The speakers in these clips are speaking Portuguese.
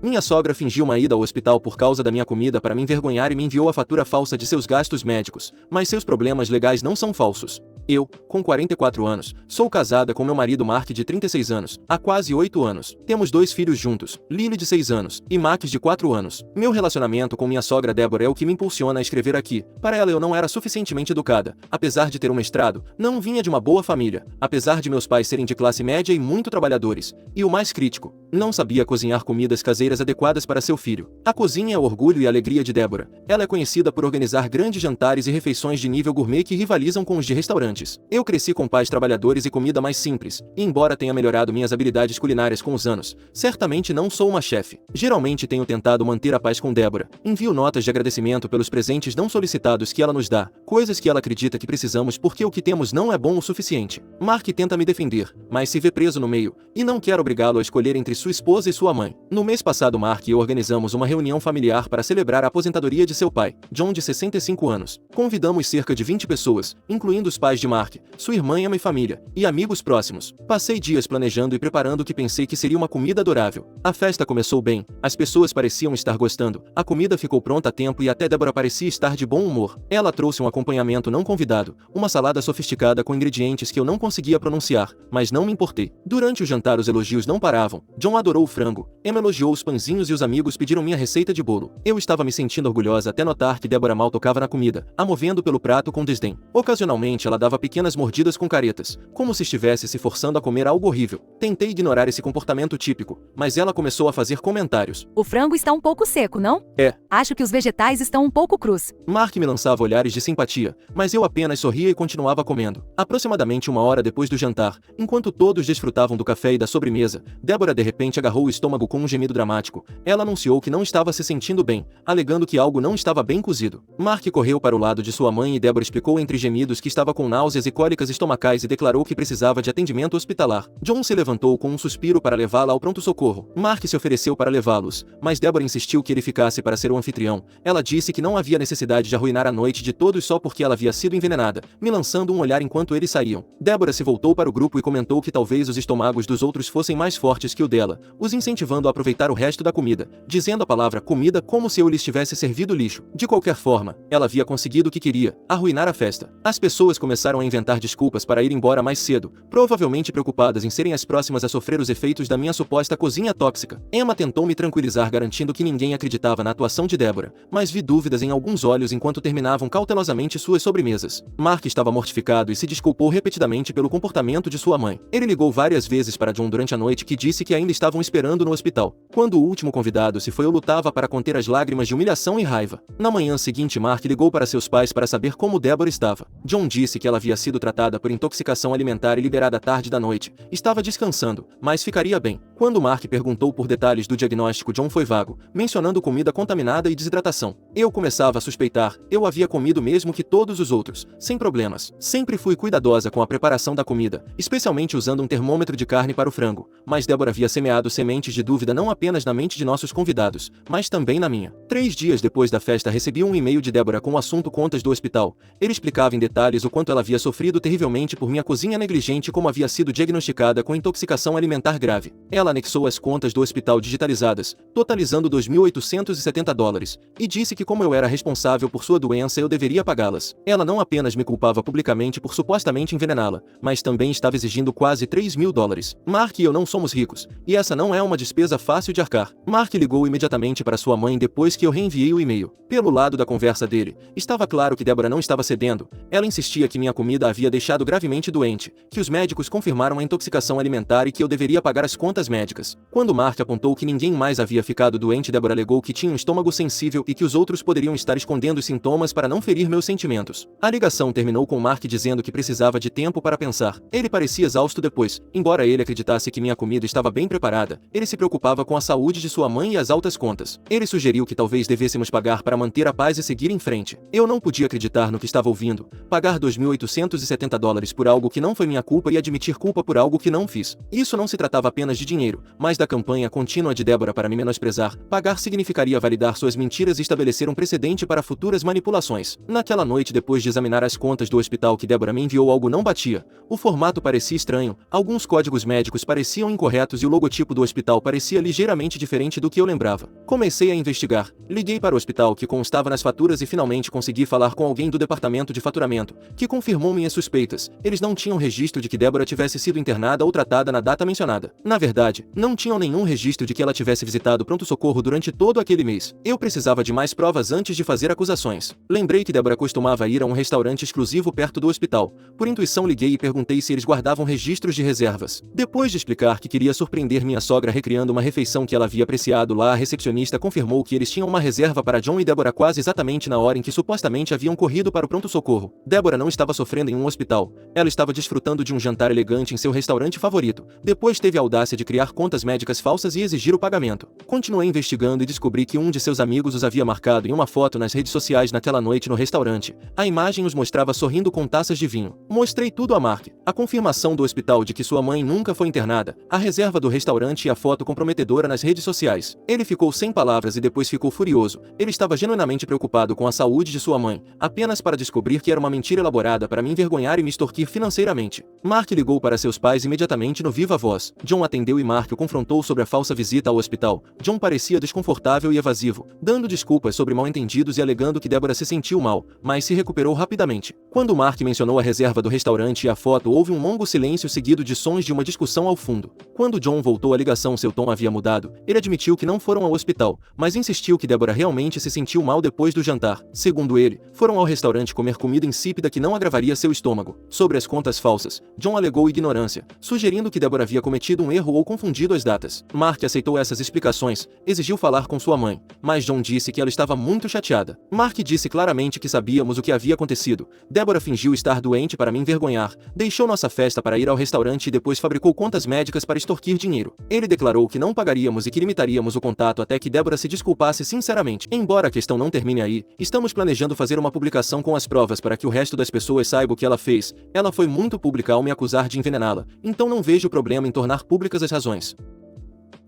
Minha sogra fingiu uma ida ao hospital por causa da minha comida para me envergonhar e me enviou a fatura falsa de seus gastos médicos, mas seus problemas legais não são falsos. Eu, com 44 anos, sou casada com meu marido Mark de 36 anos, há quase 8 anos. Temos 2 filhos juntos, Lily de 6 anos, e Max de 4 anos. Meu relacionamento com minha sogra Débora é o que me impulsiona a escrever aqui. Para ela eu não era suficientemente educada, apesar de ter um mestrado, não vinha de uma boa família, apesar de meus pais serem de classe média e muito trabalhadores. E o mais crítico, não sabia cozinhar comidas caseiras adequadas para seu filho. A cozinha é o orgulho e alegria de Débora. Ela é conhecida por organizar grandes jantares e refeições de nível gourmet que rivalizam com os de restaurantes. Eu cresci com pais trabalhadores e comida mais simples, e embora tenha melhorado minhas habilidades culinárias com os anos, certamente não sou uma chefe. Geralmente tenho tentado manter a paz com Débora. Envio notas de agradecimento pelos presentes não solicitados que ela nos dá, coisas que ela acredita que precisamos porque o que temos não é bom o suficiente. Mark tenta me defender, mas se vê preso no meio, e não quer obrigá-lo a escolher entre sua esposa e sua mãe. No mês passado Mark e eu organizamos uma reunião familiar para celebrar a aposentadoria de seu pai, John de 65 anos. Convidamos cerca de 20 pessoas, incluindo os pais de Mark, sua irmã e a minha família, e amigos próximos. Passei dias planejando e preparando o que pensei que seria uma comida adorável. A festa começou bem, as pessoas pareciam estar gostando, a comida ficou pronta a tempo e até Débora parecia estar de bom humor. Ela trouxe um acompanhamento não convidado, uma salada sofisticada com ingredientes que eu não conseguia pronunciar, mas não me importei. Durante o jantar os elogios não paravam. John adorou o frango, Emma elogiou os pãezinhos e os amigos pediram minha receita de bolo. Eu estava me sentindo orgulhosa até notar que Débora mal tocava na comida, a movendo pelo prato com desdém. Ocasionalmente ela dava pequenas mordidas com caretas, como se estivesse se forçando a comer algo horrível. Tentei ignorar esse comportamento típico, mas ela começou a fazer comentários. O frango está um pouco seco, não? É. Acho que os vegetais estão um pouco crus. Mark me lançava olhares de simpatia, mas eu apenas sorria e continuava comendo. Aproximadamente 1 hora depois do jantar, enquanto todos desfrutavam do café e da sobremesa, Débora de repente agarrou o estômago com um gemido dramático. Ela anunciou que não estava se sentindo bem, alegando que algo não estava bem cozido. Mark correu para o lado de sua mãe e Débora explicou entre gemidos que estava com náuseas e cólicas estomacais e declarou que precisava de atendimento hospitalar. John se levantou com um suspiro para levá-la ao pronto-socorro. Mark se ofereceu para levá-los, mas Débora insistiu que ele ficasse para ser o anfitrião. Ela disse que não havia necessidade de arruinar a noite de todos só porque ela havia sido envenenada, me lançando um olhar enquanto eles saíam. Débora se voltou para o grupo e comentou que talvez os estômagos dos outros fossem mais fortes que o dela, os incentivando a aproveitar o resto da comida, dizendo a palavra comida como se eu lhes tivesse servido lixo. De qualquer forma, ela havia conseguido o que queria, arruinar a festa. As pessoas começaram a inventar desculpas para ir embora mais cedo, provavelmente preocupadas em serem as próximas a sofrer os efeitos da minha suposta cozinha tóxica. Emma tentou me tranquilizar garantindo que ninguém acreditava na atuação de Débora, mas vi dúvidas em alguns olhos enquanto terminavam cautelosamente suas sobremesas. Mark estava mortificado e se desculpou repetidamente pelo comportamento de sua mãe. Ele ligou várias vezes para John durante a noite que disse que ainda estavam esperando no hospital. Quando o último convidado se foi eu lutava para conter as lágrimas de humilhação e raiva. Na manhã seguinte Mark ligou para seus pais para saber como Débora estava. John disse que ela havia sido tratada por intoxicação alimentar e liberada à tarde da noite. Estava descansando, mas ficaria bem. Quando Mark perguntou por detalhes do diagnóstico, John foi vago, mencionando comida contaminada e desidratação. Eu começava a suspeitar, eu havia comido mesmo que todos os outros, sem problemas. Sempre fui cuidadosa com a preparação da comida, especialmente usando um termômetro de carne para o frango, mas Débora havia semeado sementes de dúvida não apenas na mente de nossos convidados, mas também na minha. 3 dias depois da festa recebi um e-mail de Débora com o assunto contas do hospital. Ele explicava em detalhes o quanto ela havia sofrido terrivelmente por minha cozinha negligente e como havia sido diagnosticada com intoxicação alimentar grave. Ela anexou as contas do hospital digitalizadas, totalizando $2.870, e disse que como eu era responsável por sua doença eu deveria pagá-las. Ela não apenas me culpava publicamente por supostamente envenená-la, mas também estava exigindo quase $3.000. Mark e eu não somos ricos, e essa não é uma despesa fácil de arcar. Mark ligou imediatamente para sua mãe depois que eu reenviei o e-mail. Pelo lado da conversa dele, estava claro que Débora não estava cedendo. Ela insistia que minha comida a havia deixado gravemente doente, que os médicos confirmaram a intoxicação alimentar e que eu deveria pagar as contas médicas. Quando Mark apontou que ninguém mais havia ficado doente, Débora alegou que tinha um estômago sensível e que os outros poderiam estar escondendo os sintomas para não ferir meus sentimentos. A ligação terminou com Mark dizendo que precisava de tempo para pensar. Ele parecia exausto depois. Embora ele acreditasse que minha comida estava bem preparada, ele se preocupava com a saúde de sua mãe e as altas contas. Ele sugeriu que talvez devêssemos pagar para manter a paz e seguir em frente. Eu não podia acreditar no que estava ouvindo. Pagar $2.870 por algo que não foi minha culpa e admitir culpa por algo que não fiz. Isso não se tratava apenas de dinheiro, mas da campanha contínua de Débora para me menosprezar. Pagar significaria validar suas mentiras e estabelecer estabelecer um precedente para futuras manipulações. Naquela noite, depois de examinar as contas do hospital que Débora me enviou, algo não batia. O formato parecia estranho, alguns códigos médicos pareciam incorretos e o logotipo do hospital parecia ligeiramente diferente do que eu lembrava. Comecei a investigar. Liguei para o hospital que constava nas faturas e finalmente consegui falar com alguém do departamento de faturamento, que confirmou minhas suspeitas. Eles não tinham registro de que Débora tivesse sido internada ou tratada na data mencionada. Na verdade, não tinham nenhum registro de que ela tivesse visitado o pronto-socorro durante todo aquele mês. Eu precisava de mais provas antes de fazer acusações. Lembrei que Débora costumava ir a um restaurante exclusivo perto do hospital. Por intuição, liguei e perguntei se eles guardavam registros de reservas. Depois de explicar que queria surpreender minha sogra recriando uma refeição que ela havia apreciado lá, a recepcionista confirmou que eles tinham uma reserva para John e Débora quase exatamente na hora em que supostamente haviam corrido para o pronto-socorro. Débora não estava sofrendo em um hospital. Ela estava desfrutando de um jantar elegante em seu restaurante favorito. Depois teve a audácia de criar contas médicas falsas e exigir o pagamento. Continuei investigando e descobri que um de seus amigos os havia marcado em uma foto nas redes sociais naquela noite no restaurante. A imagem os mostrava sorrindo com taças de vinho. Mostrei tudo a Mark. A confirmação do hospital de que sua mãe nunca foi internada, a reserva do restaurante e a foto comprometedora nas redes sociais. Ele ficou sem palavras e depois ficou furioso. Ele estava genuinamente preocupado com a saúde de sua mãe, apenas para descobrir que era uma mentira elaborada para me envergonhar e me extorquir financeiramente. Mark ligou para seus pais imediatamente no viva voz. John atendeu e Mark o confrontou sobre a falsa visita ao hospital. John parecia desconfortável e evasivo, dando desculpas sobre mal-entendidos e alegando que Débora se sentiu mal, mas se recuperou rapidamente. Quando Mark mencionou a reserva do restaurante e a foto, houve um longo silêncio seguido de sons de uma discussão ao fundo. Quando John voltou à ligação, seu tom havia mudado. Ele admitiu que não foram ao hospital, mas insistiu que Débora realmente se sentiu mal depois do jantar. Segundo ele, foram ao restaurante comer comida insípida que não agravaria seu estômago. Sobre as contas falsas, John alegou ignorância, sugerindo que Débora havia cometido um erro ou confundido as datas. Mark aceitou essas explicações, exigiu falar com sua mãe, mas John disse que ela estava muito chateada. Mark disse claramente que sabíamos o que havia acontecido. Débora fingiu estar doente para me envergonhar, deixou nossa festa para ir ao restaurante e depois fabricou contas médicas para extorquir dinheiro. Ele declarou que não pagaríamos e que limitaríamos o contato até que Débora se desculpasse sinceramente. Embora a questão não termine aí, estamos planejando fazer uma publicação com as provas para que o resto das pessoas saiba o que ela fez. Ela foi muito pública ao me acusar de envenená-la, então não vejo problema em tornar públicas as razões.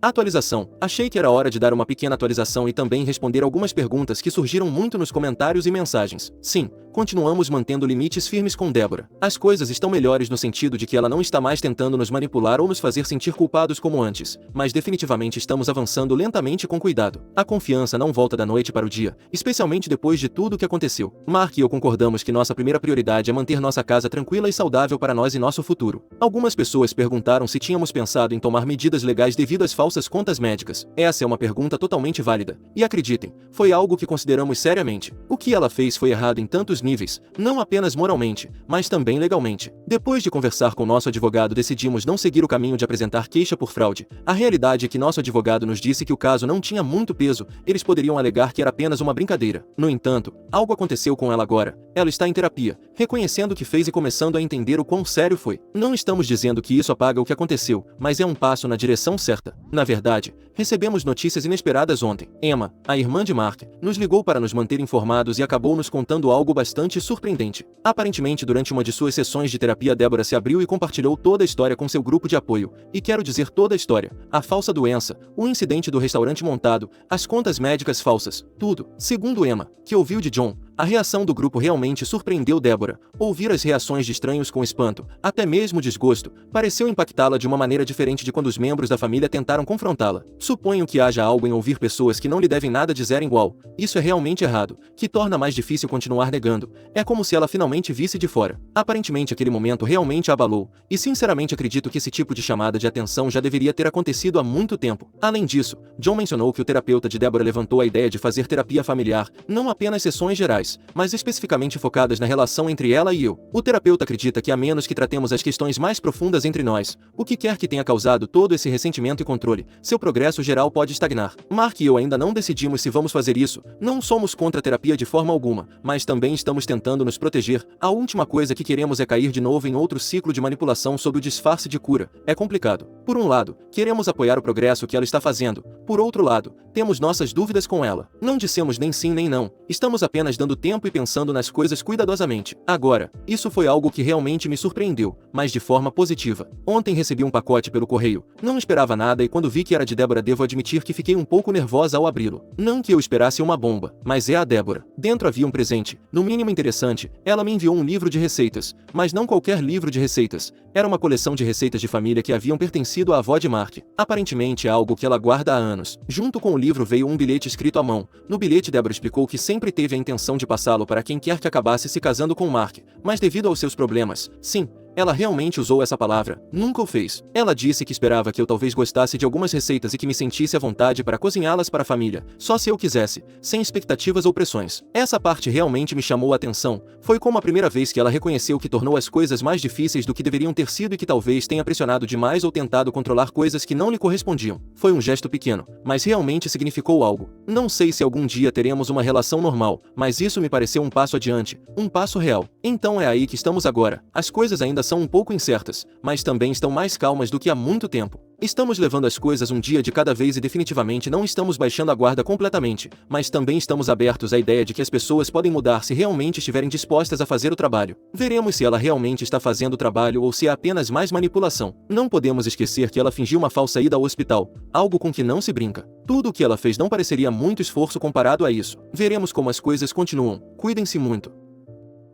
Atualização. Achei que era hora de dar uma pequena atualização e também responder algumas perguntas que surgiram muito nos comentários e mensagens. Sim, continuamos mantendo limites firmes com Débora. As coisas estão melhores no sentido de que ela não está mais tentando nos manipular ou nos fazer sentir culpados como antes, mas definitivamente estamos avançando lentamente com cuidado. A confiança não volta da noite para o dia, especialmente depois de tudo o que aconteceu. Mark e eu concordamos que nossa primeira prioridade é manter nossa casa tranquila e saudável para nós e nosso futuro. Algumas pessoas perguntaram se tínhamos pensado em tomar medidas legais devido às falsas contas médicas. Essa é uma pergunta totalmente válida. E acreditem, foi algo que consideramos seriamente. O que ela fez foi errado em tantos níveis, não apenas moralmente, mas também legalmente. Depois de conversar com nosso advogado, decidimos não seguir o caminho de apresentar queixa por fraude. A realidade é que nosso advogado nos disse que o caso não tinha muito peso, eles poderiam alegar que era apenas uma brincadeira. No entanto, algo aconteceu com ela agora. Ela está em terapia, reconhecendo o que fez e começando a entender o quão sério foi. Não estamos dizendo que isso apaga o que aconteceu, mas é um passo na direção certa. Na verdade, recebemos notícias inesperadas ontem. Emma, a irmã de Mark, nos ligou para nos manter informados e acabou nos contando algo bastante surpreendente. Aparentemente, durante uma de suas sessões de terapia, Débora se abriu e compartilhou toda a história com seu grupo de apoio. E quero dizer toda a história. A falsa doença, o incidente do restaurante montado, as contas médicas falsas, tudo. Segundo Emma, que ouviu de John, a reação do grupo realmente surpreendeu Débora. Ouvir as reações de estranhos com espanto, até mesmo desgosto, pareceu impactá-la de uma maneira diferente de quando os membros da família tentaram confrontá-la. Suponho que haja algo em ouvir pessoas que não lhe devem nada dizer igual. Isso é realmente errado, que torna mais difícil continuar negando. É como se ela finalmente visse de fora. Aparentemente aquele momento realmente a abalou, e sinceramente acredito que esse tipo de chamada de atenção já deveria ter acontecido há muito tempo. Além disso, John mencionou que o terapeuta de Débora levantou a ideia de fazer terapia familiar, não apenas sessões gerais, mas especificamente focadas na relação entre ela e eu. O terapeuta acredita que a menos que tratemos as questões mais profundas entre nós, o que quer que tenha causado todo esse ressentimento e controle, seu progresso geral pode estagnar. Mark e eu ainda não decidimos se vamos fazer isso. Não somos contra a terapia de forma alguma, mas também estamos tentando nos proteger. A última coisa que queremos é cair de novo em outro ciclo de manipulação sob o disfarce de cura. É complicado. Por um lado, queremos apoiar o progresso que ela está fazendo. Por outro lado, temos nossas dúvidas com ela. Não dissemos nem sim nem não, estamos apenas dando tempo e pensando nas coisas cuidadosamente. Agora, isso foi algo que realmente me surpreendeu, mas de forma positiva. Ontem recebi um pacote pelo correio, não esperava nada e quando vi que era de Débora devo admitir que fiquei um pouco nervosa ao abri-lo. Não que eu esperasse uma bomba, mas é a Débora. Dentro havia um presente, no mínimo interessante, ela me enviou um livro de receitas, mas não qualquer livro de receitas. Era uma coleção de receitas de família que haviam pertencido à avó de Mark. Aparentemente é algo que ela guarda há anos. Junto com o livro veio um bilhete escrito à mão. No bilhete Débora explicou que sempre teve a intenção de passá-lo para quem quer que acabasse se casando com Mark, mas devido aos seus problemas, sim, ela realmente usou essa palavra, nunca o fez. Ela disse que esperava que eu talvez gostasse de algumas receitas e que me sentisse à vontade para cozinhá-las para a família, só se eu quisesse, sem expectativas ou pressões. Essa parte realmente me chamou a atenção, foi como a primeira vez que ela reconheceu que tornou as coisas mais difíceis do que deveriam ter sido e que talvez tenha pressionado demais ou tentado controlar coisas que não lhe correspondiam. Foi um gesto pequeno, mas realmente significou algo. Não sei se algum dia teremos uma relação normal, mas isso me pareceu um passo adiante, um passo real. Então é aí que estamos agora. As coisas ainda são um pouco incertas, mas também estão mais calmas do que há muito tempo. Estamos levando as coisas um dia de cada vez e definitivamente não estamos baixando a guarda completamente, mas também estamos abertos à ideia de que as pessoas podem mudar se realmente estiverem dispostas a fazer o trabalho. Veremos se ela realmente está fazendo o trabalho ou se é apenas mais manipulação. Não podemos esquecer que ela fingiu uma falsa ida ao hospital, algo com que não se brinca. Tudo o que ela fez não pareceria muito esforço comparado a isso. Veremos como as coisas continuam. Cuidem-se muito.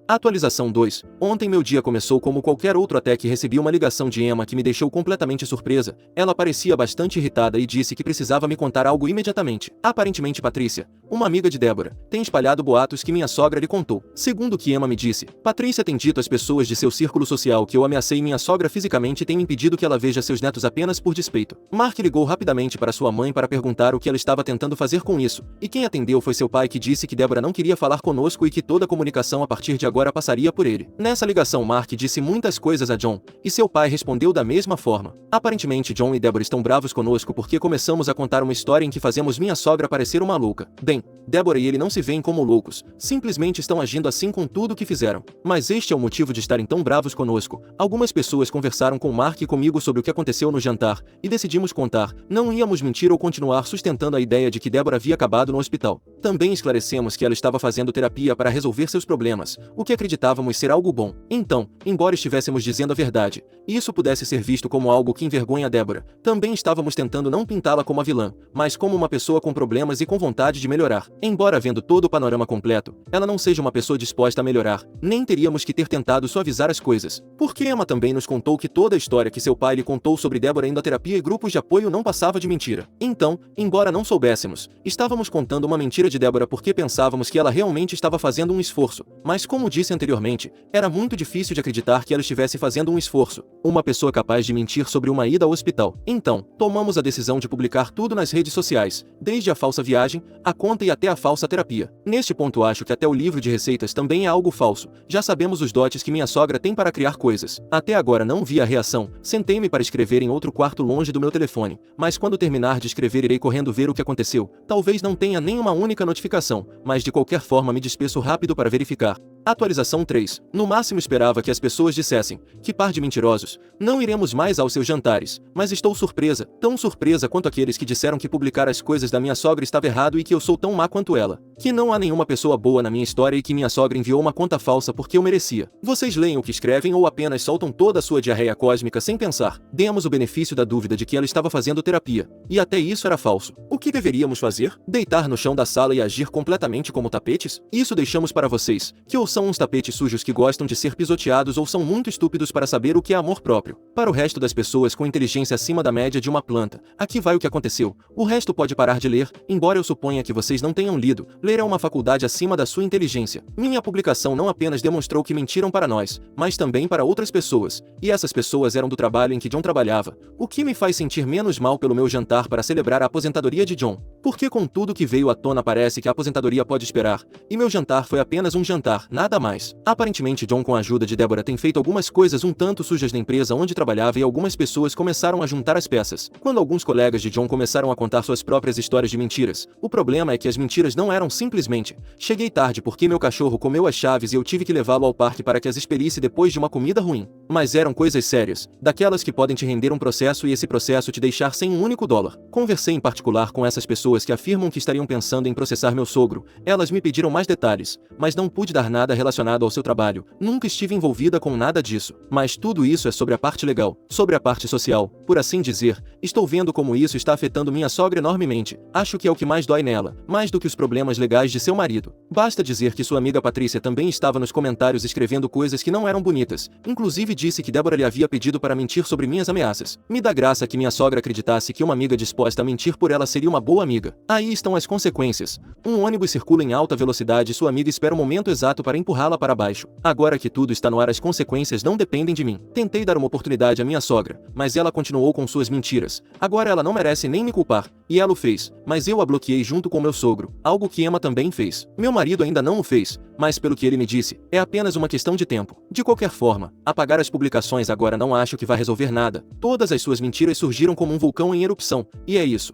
Atualização 2. Ontem meu dia começou como qualquer outro até que recebi uma ligação de Emma que me deixou completamente surpresa. Ela parecia bastante irritada e disse que precisava me contar algo imediatamente. Aparentemente Patrícia, uma amiga de Débora, tem espalhado boatos que minha sogra lhe contou. Segundo o que Emma me disse, Patrícia tem dito às pessoas de seu círculo social que eu ameacei minha sogra fisicamente e tenho impedido que ela veja seus netos apenas por despeito. Mark ligou rapidamente para sua mãe para perguntar o que ela estava tentando fazer com isso, e quem atendeu foi seu pai que disse que Débora não queria falar conosco e que toda a comunicação a partir de agora passaria por ele. Nessa ligação Mark disse muitas coisas a John, e seu pai respondeu da mesma forma. Aparentemente John e Débora estão bravos conosco porque começamos a contar uma história em que fazemos minha sogra parecer uma louca. Bem, Débora e ele não se veem como loucos, simplesmente estão agindo assim com tudo o que fizeram. Mas este é o motivo de estarem tão bravos conosco. Algumas pessoas conversaram com Mark e comigo sobre o que aconteceu no jantar, e decidimos contar. Não íamos mentir ou continuar sustentando a ideia de que Débora havia acabado no hospital. Também esclarecemos que ela estava fazendo terapia para resolver seus problemas, o que acreditávamos ser algo bom. Então, embora estivéssemos dizendo a verdade, e isso pudesse ser visto como algo que envergonha Débora, também estávamos tentando não pintá-la como a vilã, mas como uma pessoa com problemas e com vontade de melhorar. Embora vendo todo o panorama completo, ela não seja uma pessoa disposta a melhorar, nem teríamos que ter tentado suavizar as coisas. Porque Emma também nos contou que toda a história que seu pai lhe contou sobre Débora indo à terapia e grupos de apoio não passava de mentira. Então, embora não soubéssemos, estávamos contando uma mentira de Débora porque pensávamos que ela realmente estava fazendo um esforço, mas como disse anteriormente, era muito difícil de acreditar que ela estivesse fazendo um esforço. Uma pessoa capaz de mentir sobre uma ida ao hospital. Então, tomamos a decisão de publicar tudo nas redes sociais, desde a falsa viagem, a conta e até a falsa terapia. Neste ponto acho que até o livro de receitas também é algo falso. Já sabemos os dotes que minha sogra tem para criar coisas. Até agora não vi a reação. Sentei-me para escrever em outro quarto longe do meu telefone, mas quando terminar de escrever irei correndo ver o que aconteceu. Talvez não tenha nenhuma única notificação, mas de qualquer forma me despeço rápido para verificar. Atualização 3. No máximo esperava que as pessoas dissessem, que par de mentirosos, não iremos mais aos seus jantares, mas estou surpresa, tão surpresa quanto aqueles que disseram que publicar as coisas da minha sogra estava errado e que eu sou tão má quanto ela, que não há nenhuma pessoa boa na minha história e que minha sogra enviou uma conta falsa porque eu merecia. Vocês leem o que escrevem ou apenas soltam toda a sua diarreia cósmica sem pensar. Demos o benefício da dúvida de que ela estava fazendo terapia, e até isso era falso. O que deveríamos fazer? Deitar no chão da sala e agir completamente como tapetes? Isso deixamos para vocês, que ou são uns tapetes sujos que gostam de ser pisoteados ou são muito estúpidos para saber o que é amor próprio. Para o resto das pessoas com inteligência acima da média de uma planta, aqui vai o que aconteceu. O resto pode parar de ler, embora eu suponha que vocês não tenham lido. Ler é uma faculdade acima da sua inteligência. Minha publicação não apenas demonstrou que mentiram para nós, mas também para outras pessoas. E essas pessoas eram do trabalho em que John trabalhava, o que me faz sentir menos mal pelo meu jantar para celebrar a aposentadoria de John. Porque com tudo que veio à tona parece que a aposentadoria pode esperar, e meu jantar foi apenas um jantar, nada mais. Aparentemente John, com a ajuda de Débora, tem feito algumas coisas um tanto sujas na empresa onde trabalhava e algumas pessoas começaram a juntar as peças. Quando alguns colegas de John começaram a contar suas próprias histórias de mentiras, o problema é que as mentiras não eram simplesmente cheguei tarde porque meu cachorro comeu as chaves e eu tive que levá-lo ao parque para que as expelisse depois de uma comida ruim. Mas eram coisas sérias, daquelas que podem te render um processo e esse processo te deixar sem um único dólar. Conversei em particular com essas pessoas pessoas que afirmam que estariam pensando em processar meu sogro. Elas me pediram mais detalhes, mas não pude dar nada relacionado ao seu trabalho. Nunca estive envolvida com nada disso. Mas tudo isso é sobre a parte legal, sobre a parte social, por assim dizer. Estou vendo como isso está afetando minha sogra enormemente. Acho que é o que mais dói nela, mais do que os problemas legais de seu marido. Basta dizer que sua amiga Patrícia também estava nos comentários escrevendo coisas que não eram bonitas. Inclusive disse que Débora lhe havia pedido para mentir sobre minhas ameaças. Me dá graça que minha sogra acreditasse que uma amiga disposta a mentir por ela seria uma boa amiga. Aí estão as consequências. Um ônibus circula em alta velocidade e sua amiga espera o momento exato para empurrá-la para baixo. Agora que tudo está no ar, as consequências não dependem de mim. Tentei dar uma oportunidade à minha sogra, mas ela continuou com suas mentiras. Agora ela não merece nem me culpar. E ela o fez, mas eu a bloqueei junto com meu sogro, algo que Emma também fez. Meu marido ainda não o fez, mas pelo que ele me disse, é apenas uma questão de tempo. De qualquer forma, apagar as publicações agora não acho que vai resolver nada. Todas as suas mentiras surgiram como um vulcão em erupção, e é isso.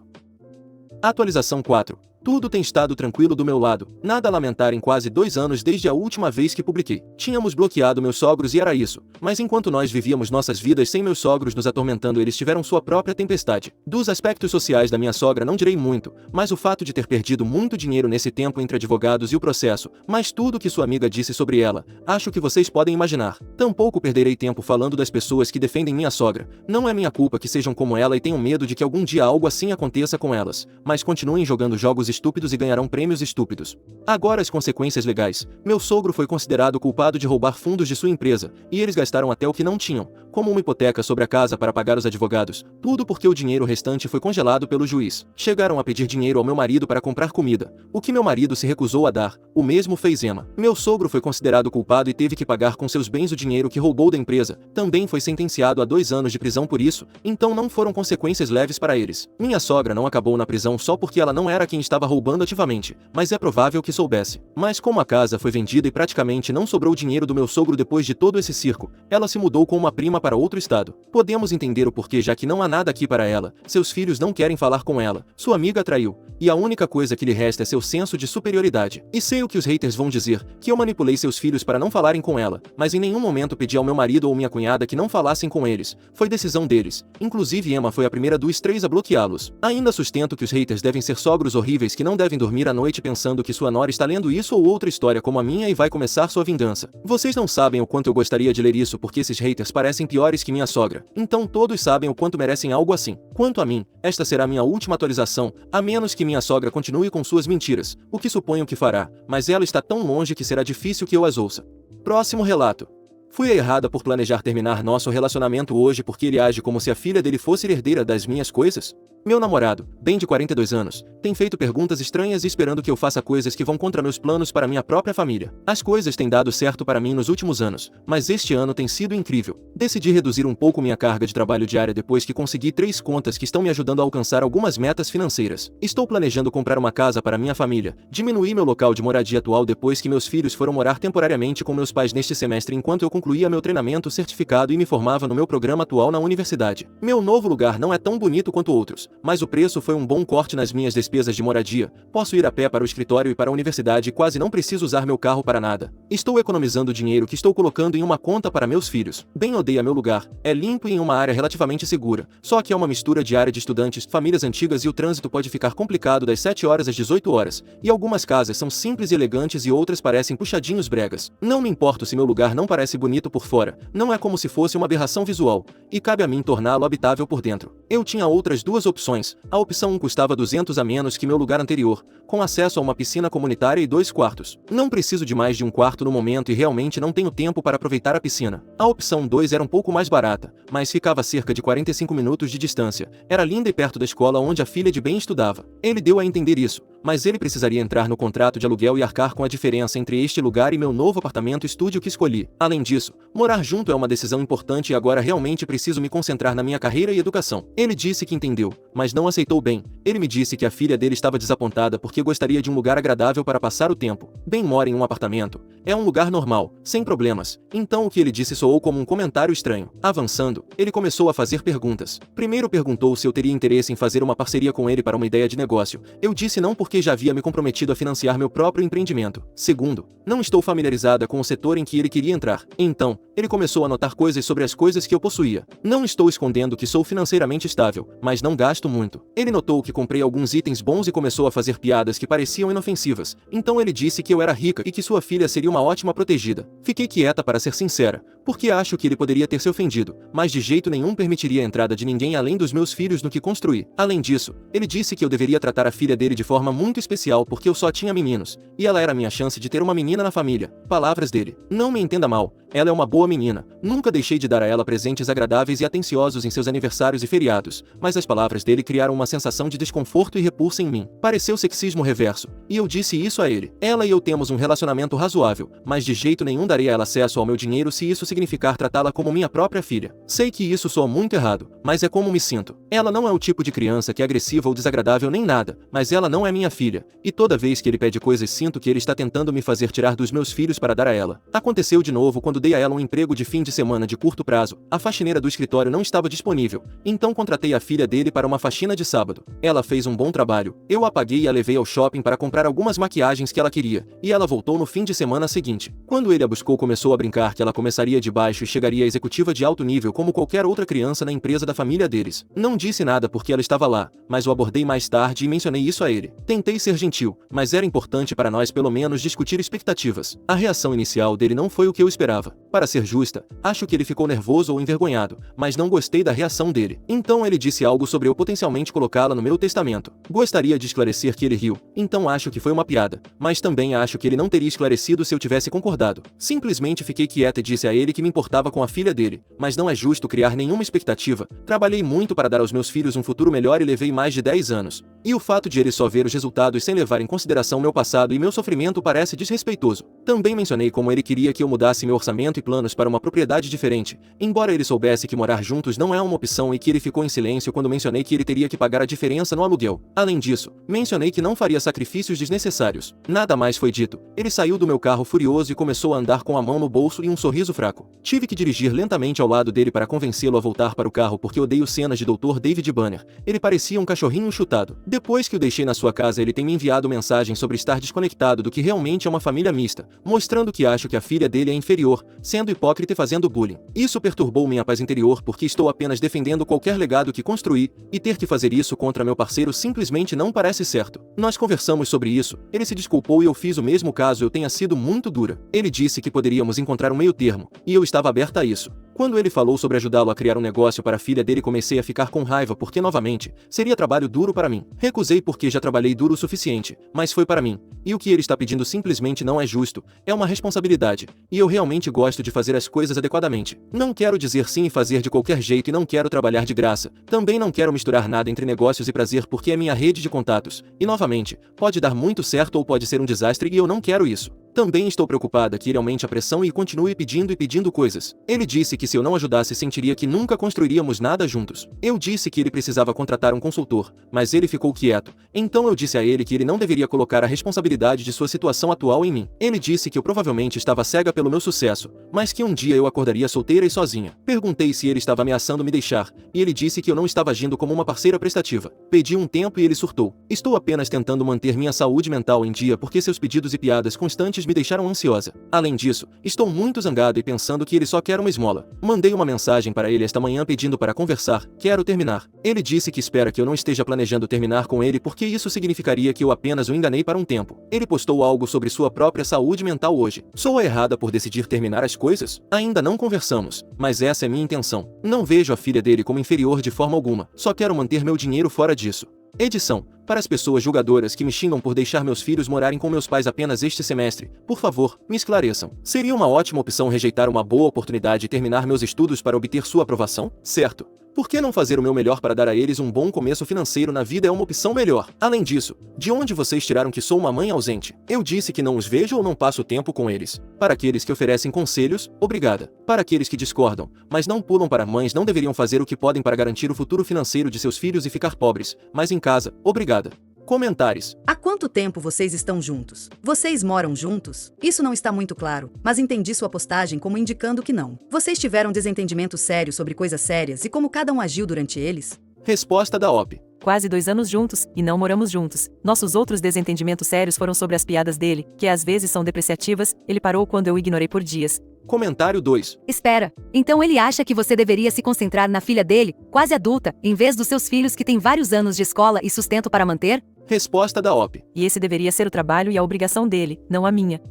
Atualização 4. Tudo tem estado tranquilo do meu lado, nada a lamentar em quase 2 anos desde a última vez que publiquei. Tínhamos bloqueado meus sogros e era isso, mas enquanto nós vivíamos nossas vidas sem meus sogros nos atormentando, eles tiveram sua própria tempestade. Dos aspectos sociais da minha sogra não direi muito, mas o fato de ter perdido muito dinheiro nesse tempo entre advogados e o processo, mas tudo que sua amiga disse sobre ela, acho que vocês podem imaginar. Tampouco perderei tempo falando das pessoas que defendem minha sogra. Não é minha culpa que sejam como ela e tenham medo de que algum dia algo assim aconteça com elas, mas continuem jogando jogos estúpidos e ganharão prêmios estúpidos. Agora as consequências legais. Meu sogro foi considerado culpado de roubar fundos de sua empresa, e eles gastaram até o que não tinham, como uma hipoteca sobre a casa para pagar os advogados, tudo porque o dinheiro restante foi congelado pelo juiz. Chegaram a pedir dinheiro ao meu marido para comprar comida, o que meu marido se recusou a dar. O mesmo fez Emma. Meu sogro foi considerado culpado e teve que pagar com seus bens o dinheiro que roubou da empresa. Também foi sentenciado a 2 anos de prisão por isso, então não foram consequências leves para eles. Minha sogra não acabou na prisão só porque ela não era quem estava roubando ativamente, mas é provável que soubesse. Mas como a casa foi vendida e praticamente não sobrou dinheiro do meu sogro depois de todo esse circo, ela se mudou com uma prima para outro estado. Podemos entender o porquê, já que não há nada aqui para ela, seus filhos não querem falar com ela, sua amiga a traiu, e a única coisa que lhe resta é seu senso de superioridade. E sei o que os haters vão dizer, que eu manipulei seus filhos para não falarem com ela, mas em nenhum momento pedi ao meu marido ou minha cunhada que não falassem com eles, foi decisão deles. Inclusive Emma foi a primeira dos 3 a bloqueá-los. Ainda sustento que os haters devem ser sogros horríveis que não devem dormir à noite pensando que sua nora está lendo isso ou outra história como a minha e vai começar sua vingança. Vocês não sabem o quanto eu gostaria de ler isso porque esses haters parecem piores que minha sogra, então todos sabem o quanto merecem algo assim. Quanto a mim, esta será minha última atualização, a menos que minha sogra continue com suas mentiras, o que suponho que fará, mas ela está tão longe que será difícil que eu as ouça. Próximo relato. Fui a errada por planejar terminar nosso relacionamento hoje porque ele age como se a filha dele fosse herdeira das minhas coisas? Meu namorado, bem de 42 anos, tem feito perguntas estranhas e esperando que eu faça coisas que vão contra meus planos para minha própria família. As coisas têm dado certo para mim nos últimos anos, mas este ano tem sido incrível. Decidi reduzir um pouco minha carga de trabalho diária depois que consegui 3 contas que estão me ajudando a alcançar algumas metas financeiras. Estou planejando comprar uma casa para minha família, diminuir meu local de moradia atual depois que meus filhos foram morar temporariamente com meus pais neste semestre enquanto eu concluía meu treinamento certificado e me formava no meu programa atual na universidade. Meu novo lugar não é tão bonito quanto outros, mas o preço foi um bom corte nas minhas despesas de moradia. Posso ir a pé para o escritório e para a universidade e quase não preciso usar meu carro para nada. Estou economizando o dinheiro que estou colocando em uma conta para meus filhos. Bem odeia meu lugar. É limpo e em uma área relativamente segura. Só que é uma mistura de área de estudantes, famílias antigas e o trânsito pode ficar complicado das 7 horas às 18 horas. E algumas casas são simples e elegantes e outras parecem puxadinhos bregas. Não me importo se meu lugar não parece bonito por fora. Não é como se fosse uma aberração visual. E cabe a mim torná-lo habitável por dentro. Eu tinha outras 2 opções. A opção 1 custava 200 a menos que meu lugar anterior, com acesso a uma piscina comunitária e 2 quartos. Não preciso de mais de um quarto no momento e realmente não tenho tempo para aproveitar a piscina. A opção 2 era um pouco mais barata, mas ficava a cerca de 45 minutos de distância. Era linda e perto da escola onde a filha de Ben estudava. Ele deu a entender isso, mas ele precisaria entrar no contrato de aluguel e arcar com a diferença entre este lugar e meu novo apartamento estúdio que escolhi. Além disso, morar junto é uma decisão importante e agora realmente preciso me concentrar na minha carreira e educação. Ele disse que entendeu, mas não aceitou bem. Ele me disse que a filha dele estava desapontada porque gostaria de um lugar agradável para passar o tempo. Ben mora em um apartamento. É um lugar normal, sem problemas. Então o que ele disse soou como um comentário estranho. Avançando, ele começou a fazer perguntas. Primeiro perguntou se eu teria interesse em fazer uma parceria com ele para uma ideia de negócio. Eu disse não porque já havia me comprometido a financiar meu próprio empreendimento. Segundo, não estou familiarizada com o setor em que ele queria entrar. Então, Ele começou a notar coisas sobre as coisas que eu possuía. Não estou escondendo que sou financeiramente estável, mas não gasto muito. Ele notou que comprei alguns itens bons e começou a fazer piadas que pareciam inofensivas. Então ele disse que eu era rica e que sua filha seria uma ótima protegida. Fiquei quieta para ser sincera, porque acho que ele poderia ter se ofendido, mas de jeito nenhum permitiria a entrada de ninguém além dos meus filhos no que construí. Além disso, ele disse que eu deveria tratar a filha dele de forma muito especial porque eu só tinha meninos, e ela era a minha chance de ter uma menina na família. Palavras dele. Não me entenda mal, ela é uma boa menina. Nunca deixei de dar a ela presentes agradáveis e atenciosos em seus aniversários e feriados, mas as palavras dele criaram uma sensação de desconforto e repulsa em mim. Pareceu sexismo reverso, e eu disse isso a ele. Ela e eu temos um relacionamento razoável, mas de jeito nenhum darei a ela acesso ao meu dinheiro se isso significar tratá-la como minha própria filha. Sei que isso soa muito errado, mas é como me sinto. Ela não é o tipo de criança que é agressiva ou desagradável nem nada, mas ela não é minha filha, e toda vez que ele pede coisas sinto que ele está tentando me fazer tirar dos meus filhos para dar a ela. Aconteceu de novo quando dei a ela um emprego de fim de semana de curto prazo. A faxineira do escritório não estava disponível, então contratei a filha dele para uma faxina de sábado. Ela fez um bom trabalho. Eu a paguei e a levei ao shopping para comprar algumas maquiagens que ela queria, e ela voltou no fim de semana seguinte. Quando ele a buscou, começou a brincar que ela começaria de baixo e chegaria à executiva de alto nível como qualquer outra criança na empresa da família deles. Não disse nada porque ela estava lá, mas o abordei mais tarde e mencionei isso a ele. Tentei ser gentil, mas era importante para nós pelo menos discutir expectativas. A reação inicial dele não foi o que eu esperava. Para ser justa, acho que ele ficou nervoso ou envergonhado, mas não gostei da reação dele. Então ele disse algo sobre eu potencialmente colocá-la no meu testamento. Gostaria de esclarecer que ele riu, então acho que foi uma piada, mas também acho que ele não teria esclarecido se eu tivesse concordado. Simplesmente fiquei quieta e disse a ele que me importava com a filha dele, mas não é justo criar nenhuma expectativa. Trabalhei muito para dar aos meus filhos um futuro melhor e levei mais de 10 anos. E o fato de ele só ver os resultados sem levar em consideração meu passado e meu sofrimento parece desrespeitoso. Também mencionei como ele queria que eu mudasse meu orçamento e planos para uma propriedade diferente, embora ele soubesse que morar juntos não é uma opção e que ele ficou em silêncio quando mencionei que ele teria que pagar a diferença no aluguel. Além disso, mencionei que não faria sacrifícios desnecessários. Nada mais foi dito. Ele saiu do meu carro furioso e começou a andar com a mão no bolso e um sorriso fraco. Tive que dirigir lentamente ao lado dele para convencê-lo a voltar para o carro porque odeio cenas de Dr. David Banner. Ele parecia um cachorrinho chutado. Depois que o deixei na sua casa, ele tem me enviado mensagem sobre estar desconectado do que realmente é uma família mista, mostrando que acho que a filha dele é inferior, sendo hipócrita e fazendo bullying. Isso perturbou minha paz interior porque estou apenas defendendo qualquer legado que construí, e ter que fazer isso contra meu parceiro simplesmente não parece certo. Nós conversamos sobre isso, ele se desculpou e eu fiz o mesmo caso eu tenha sido muito dura. Ele disse que poderíamos encontrar um meio termo, e eu estava aberta a isso. Quando ele falou sobre ajudá-lo a criar um negócio para a filha dele, comecei a ficar com raiva porque, novamente, seria trabalho duro para mim. Recusei porque já trabalhei duro o suficiente, mas foi para mim. E o que ele está pedindo simplesmente não é justo, é uma responsabilidade, e eu realmente gosto de fazer as coisas adequadamente. Não quero dizer sim e fazer de qualquer jeito e não quero trabalhar de graça. Também não quero misturar nada entre negócios e prazer porque é minha rede de contatos. E novamente, pode dar muito certo ou pode ser um desastre e eu não quero isso. Também estou preocupada que ele aumente a pressão e continue pedindo e pedindo coisas. Ele disse que se eu não ajudasse sentiria que nunca construiríamos nada juntos. Eu disse que ele precisava contratar um consultor, mas ele ficou quieto. Então eu disse a ele que ele não deveria colocar a responsabilidade de sua situação atual em mim. Ele disse que eu provavelmente estava cega pelo meu sucesso, mas que um dia eu acordaria solteira e sozinha. Perguntei se ele estava ameaçando me deixar, e ele disse que eu não estava agindo como uma parceira prestativa. Pedi um tempo e ele surtou. Estou apenas tentando manter minha saúde mental em dia porque seus pedidos e piadas constantes me deixaram ansiosa. Além disso, estou muito zangado e pensando que ele só quer uma esmola. Mandei uma mensagem para ele esta manhã pedindo para conversar. Quero terminar. Ele disse que espera que eu não esteja planejando terminar com ele porque isso significaria que eu apenas o enganei para um tempo. Ele postou algo sobre sua própria saúde mental hoje. Sou a errada por decidir terminar as coisas? Ainda não conversamos, mas essa é minha intenção. Não vejo a filha dele como inferior de forma alguma. Só quero manter meu dinheiro fora disso. Edição. Para as pessoas julgadoras que me xingam por deixar meus filhos morarem com meus pais apenas este semestre, por favor, me esclareçam. Seria uma ótima opção rejeitar uma boa oportunidade e terminar meus estudos para obter sua aprovação? Certo. Por que não fazer o meu melhor para dar a eles um bom começo financeiro na vida é uma opção melhor? Além disso, de onde vocês tiraram que sou uma mãe ausente? Eu disse que não os vejo ou não passo tempo com eles. Para aqueles que oferecem conselhos, obrigada. Para aqueles que discordam, mas não pulam para mães não deveriam fazer o que podem para garantir o futuro financeiro de seus filhos e ficar pobres, mas em casa, obrigada. Comentários. Há quanto tempo vocês estão juntos? Vocês moram juntos? Isso não está muito claro, mas entendi sua postagem como indicando que não. Vocês tiveram desentendimentos sérios sobre coisas sérias e como cada um agiu durante eles? Resposta da OP. Quase 2 anos juntos, e não moramos juntos. Nossos outros desentendimentos sérios foram sobre as piadas dele, que às vezes são depreciativas. Ele parou quando eu ignorei por dias. Comentário 2. Espera, então ele acha que você deveria se concentrar na filha dele, quase adulta, em vez dos seus filhos que têm vários anos de escola e sustento para manter? Resposta da OP. E esse deveria ser o trabalho e a obrigação dele, não a minha.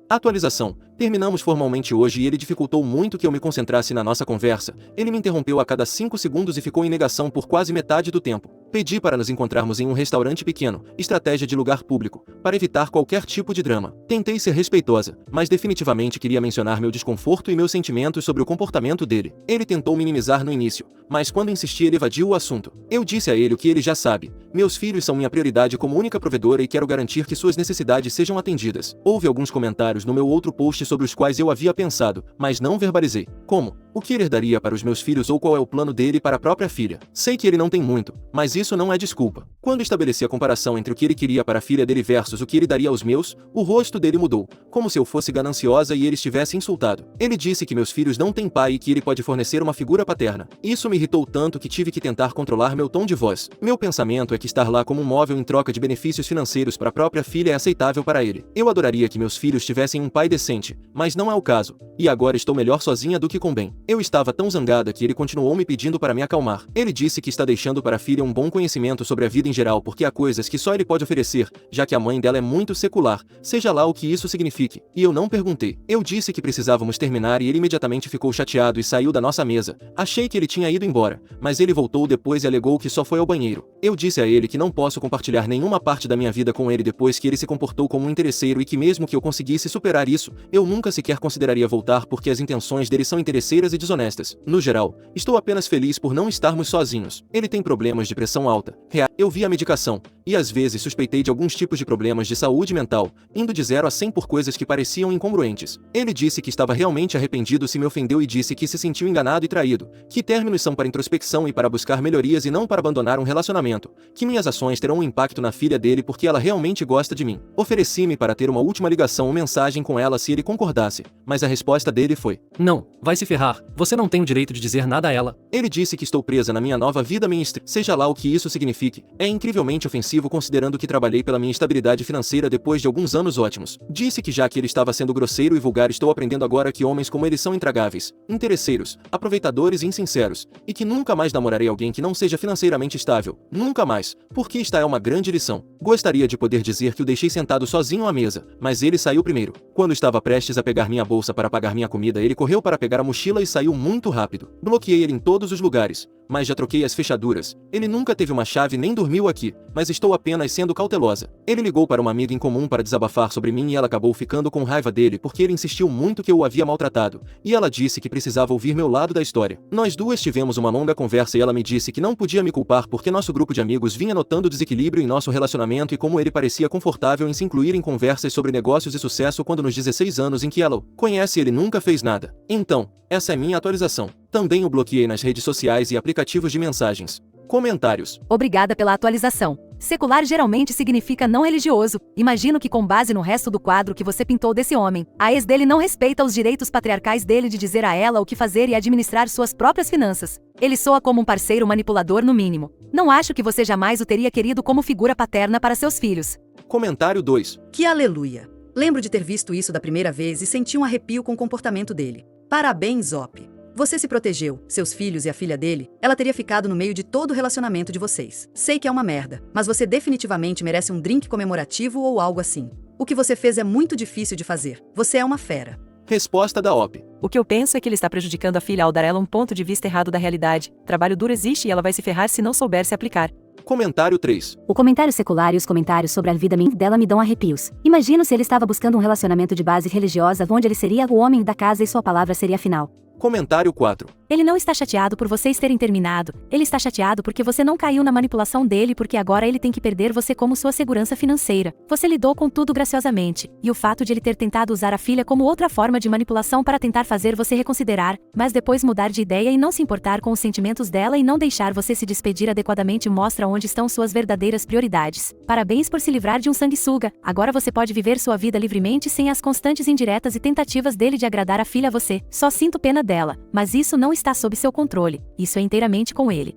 Atualização. Terminamos formalmente hoje e ele dificultou muito que eu me concentrasse na nossa conversa. Ele me interrompeu a cada 5 segundos e ficou em negação por quase metade do tempo. Pedi para nos encontrarmos em um restaurante pequeno, estratégia de lugar público, para evitar qualquer tipo de drama. Tentei ser respeitosa, mas definitivamente queria mencionar meu desconforto e meus sentimentos sobre o comportamento dele. Ele tentou minimizar no início, mas quando insisti ele evadiu o assunto. Eu disse a ele o que ele já sabe. Meus filhos são minha prioridade como única provedora e quero garantir que suas necessidades sejam atendidas. Houve alguns comentários no meu outro post sobre os quais eu havia pensado, mas não verbalizei. Como? O que ele herdaria para os meus filhos ou qual é o plano dele para a própria filha? Sei que ele não tem muito, mas isso não é desculpa. Quando estabeleci a comparação entre o que ele queria para a filha dele versus o que ele daria aos meus, o rosto dele mudou, como se eu fosse gananciosa e ele estivesse insultado. Ele disse que meus filhos não têm pai e que ele pode fornecer uma figura paterna. Isso me irritou tanto que tive que tentar controlar meu tom de voz. Meu pensamento é que estar lá como um móvel em troca de benefícios financeiros para a própria filha é aceitável para ele. Eu adoraria que meus filhos tivessem um pai decente, mas não é o caso, e agora estou melhor sozinha do que com Ben. Eu estava tão zangada que ele continuou me pedindo para me acalmar. Ele disse que está deixando para a filha um bom conhecimento sobre a vida em geral porque há coisas que só ele pode oferecer, já que a mãe dela é muito secular, seja lá o que isso signifique. E eu não perguntei. Eu disse que precisávamos terminar e ele imediatamente ficou chateado e saiu da nossa mesa. Achei que ele tinha ido embora, mas ele voltou depois e alegou que só foi ao banheiro. Eu disse a ele que não posso compartilhar nenhuma parte da minha vida com ele depois que ele se comportou como um interesseiro e que mesmo que eu conseguisse superar isso, eu nunca sequer consideraria voltar porque as intenções dele são interesseiras e desonestas. No geral, estou apenas feliz por não estarmos sozinhos. Ele tem problemas de pressão alta. Eu vi a medicação, e às vezes suspeitei de alguns tipos de problemas de saúde mental, indo de 0 a 100 por coisas que pareciam incongruentes. Ele disse que estava realmente arrependido se me ofendeu e disse que se sentiu enganado e traído, que términos são para introspecção e para buscar melhorias e não para abandonar um relacionamento, que minhas ações terão um impacto na filha dele porque ela realmente gosta de mim. Ofereci-me para ter uma última ligação ou mensagem com ela se ele concordasse, mas a resposta dele foi: não, vai se ferrar, você não tem o direito de dizer nada a ela. Ele disse que estou presa na minha nova vida ministra, seja lá o que isso signifique. É incrivelmente ofensivo considerando que trabalhei pela minha estabilidade financeira depois de alguns anos ótimos. Disse que já que ele estava sendo grosseiro e vulgar, estou aprendendo agora que homens como ele são intragáveis, interesseiros, aproveitadores e insinceros, e que nunca mais namorarei alguém que não seja financeiramente estável. Nunca mais, porque esta é uma grande lição. Gostaria de poder dizer que o deixei sentado sozinho à mesa, mas ele saiu primeiro. Quando estava prestes a pegar minha bolsa para pagar minha comida, ele correu para pegar a mochila e saiu muito rápido. Bloqueei ele em todos os lugares, mas já troquei as fechaduras. Ele nunca teve uma chave nem dormiu aqui, mas estou apenas sendo cautelosa. Ele ligou para uma amiga em comum para desabafar sobre mim e ela acabou ficando com raiva dele porque ele insistiu muito que eu o havia maltratado, e ela disse que precisava ouvir meu lado da história. Nós duas tivemos uma longa conversa e ela me disse que não podia me culpar porque nosso grupo de amigos vinha notando desequilíbrio em nosso relacionamento e como ele parecia confortável em se incluir em conversas sobre negócios e sucesso quando nos 16 anos em que ela o conhece ele nunca fez nada. Então, essa é minha atualização. Também o bloqueei nas redes sociais e aplicativos de mensagens. Comentários. Obrigada pela atualização. Secular geralmente significa não religioso. Imagino que com base no resto do quadro que você pintou desse homem, a ex dele não respeita os direitos patriarcais dele de dizer a ela o que fazer e administrar suas próprias finanças. Ele soa como um parceiro manipulador no mínimo. Não acho que você jamais o teria querido como figura paterna para seus filhos. Comentário 2. Que aleluia! Lembro de ter visto isso da primeira vez e senti um arrepio com o comportamento dele. Parabéns, Op. Você se protegeu, seus filhos e a filha dele, ela teria ficado no meio de todo o relacionamento de vocês. Sei que é uma merda, mas você definitivamente merece um drink comemorativo ou algo assim. O que você fez é muito difícil de fazer. Você é uma fera. Resposta da OP. O que eu penso é que ele está prejudicando a filha ao dar ela um ponto de vista errado da realidade. Trabalho duro existe e ela vai se ferrar se não souber se aplicar. Comentário 3. O comentário secular e os comentários sobre a vida dela me dão arrepios. Imagino se ele estava buscando um relacionamento de base religiosa onde ele seria o homem da casa e sua palavra seria a final. Comentário 4. Ele não está chateado por vocês terem terminado. Ele está chateado porque você não caiu na manipulação dele porque agora ele tem que perder você como sua segurança financeira. Você lidou com tudo graciosamente. E o fato de ele ter tentado usar a filha como outra forma de manipulação para tentar fazer você reconsiderar, mas depois mudar de ideia e não se importar com os sentimentos dela e não deixar você se despedir adequadamente mostra onde estão suas verdadeiras prioridades. Parabéns por se livrar de um sanguessuga. Agora você pode viver sua vida livremente sem as constantes indiretas e tentativas dele de agradar a filha a você. Só sinto pena dela, mas isso não está sob seu controle. Isso é inteiramente com ele.